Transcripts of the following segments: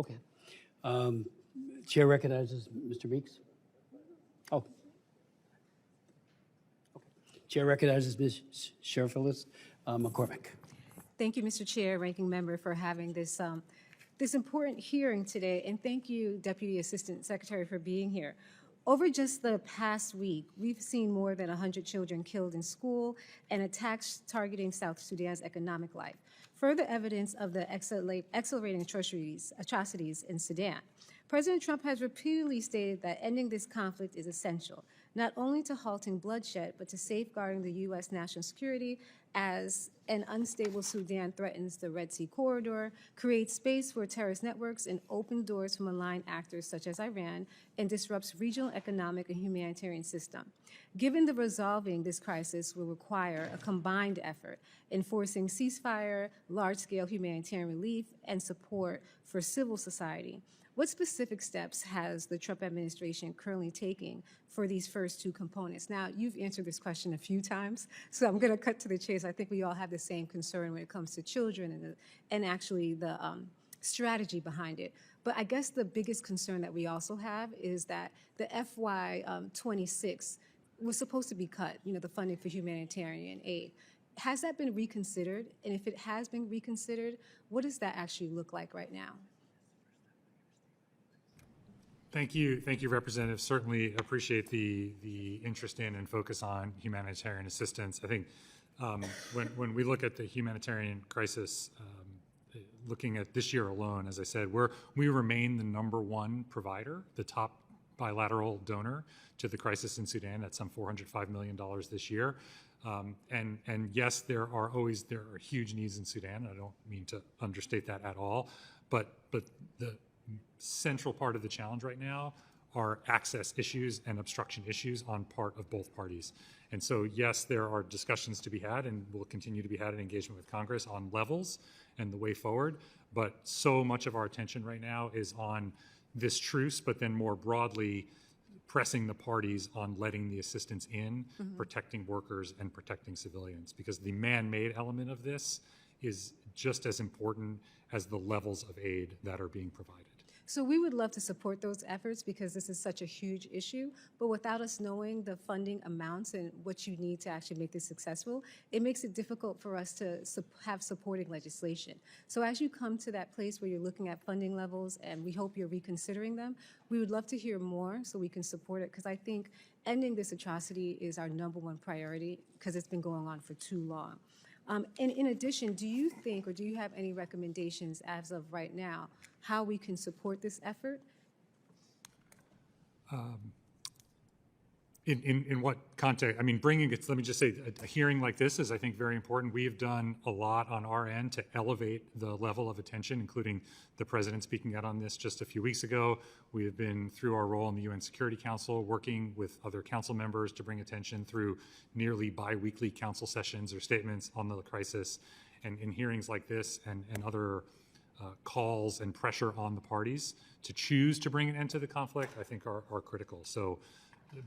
Okay. Chair recognizes Mr. Meeks. Oh. Okay. Chair recognizes Ms. Cherfilus-McCormick. Thank you, Mr. Chair, Ranking Member, for having this, this important hearing today, and thank you, Deputy Assistant Secretary, for being here. Over just the past week, we've seen more than 100 children killed in school and attacks targeting South Sudan's economic life. Further evidence of the accelerating atrocities in Sudan. President Trump has repeatedly stated that ending this conflict is essential, not only to halting bloodshed, but to safeguarding the U.S. national security as an unstable Sudan threatens the Red Sea corridor, creates space for terrorist networks, and opens doors for malign actors such as Iran, and disrupts regional economic and humanitarian system. Given the resolving this crisis will require a combined effort, enforcing ceasefire, large-scale humanitarian relief, and support for civil society, what specific steps has the Trump administration currently taking for these first two components? Now, you've answered this question a few times, so I'm going to cut to the chase. I think we all have the same concern when it comes to children and actually the strategy behind it. But I guess the biggest concern that we also have is that the FY26 was supposed to be cut, the funding for humanitarian aid. Has that been reconsidered? And if it has been reconsidered, what does that actually look like right now? Thank you, Representative. Certainly appreciate the interest in and focus on humanitarian assistance. I think when we look at the humanitarian crisis, looking at this year alone, as I said, we remain the #1 provider, the top bilateral donor to the crisis in Sudan at some $405 million this year. And yes, there are huge needs in Sudan. I don't mean to understate that at all, but the central part of the challenge right now are access issues and obstruction issues on part of both parties. And so, yes, there are discussions to be had and will continue to be had in engagement with Congress on levels and the way forward. But so much of our attention right now is on this truce, but then more broadly, pressing the parties on letting the assistance in, protecting workers and protecting civilians, because the man-made element of this is just as important as the levels of aid that are being provided. So we would love to support those efforts because this is such a huge issue, but without us knowing the funding amounts and what you need to actually make this successful, it makes it difficult for us to have supporting legislation. So as you come to that place where you're looking at funding levels, and we hope you're reconsidering them, we would love to hear more so we can support it, because I think ending this atrocity is our #1 priority because it's been going on for too long. And in addition, do you think, or do you have any recommendations as of right now, how we can support this effort? In what context? I mean, bringing it, let me just say, a hearing like this is, I think, very important. We have done a lot on our end to elevate the level of attention, including the President speaking out on this just a few weeks ago. We have been, through our role in the UN Security Council, working with other council members to bring attention through nearly bi-weekly council sessions or statements on the crisis. And in hearings like this and other calls and pressure on the parties to choose to bring an end to the conflict, I think are critical. So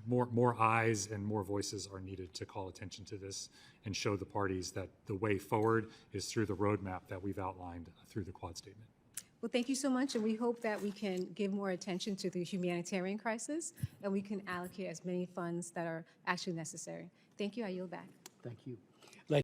more eyes and more voices are needed to call attention to this and show the parties that the way forward is through the roadmap that we've outlined through the Quad Statement. Well, thank you so much, and we hope that we can give more attention to the humanitarian crisis and we can allocate as many funds that are actually necessary. Thank you. I yield back. Thank you.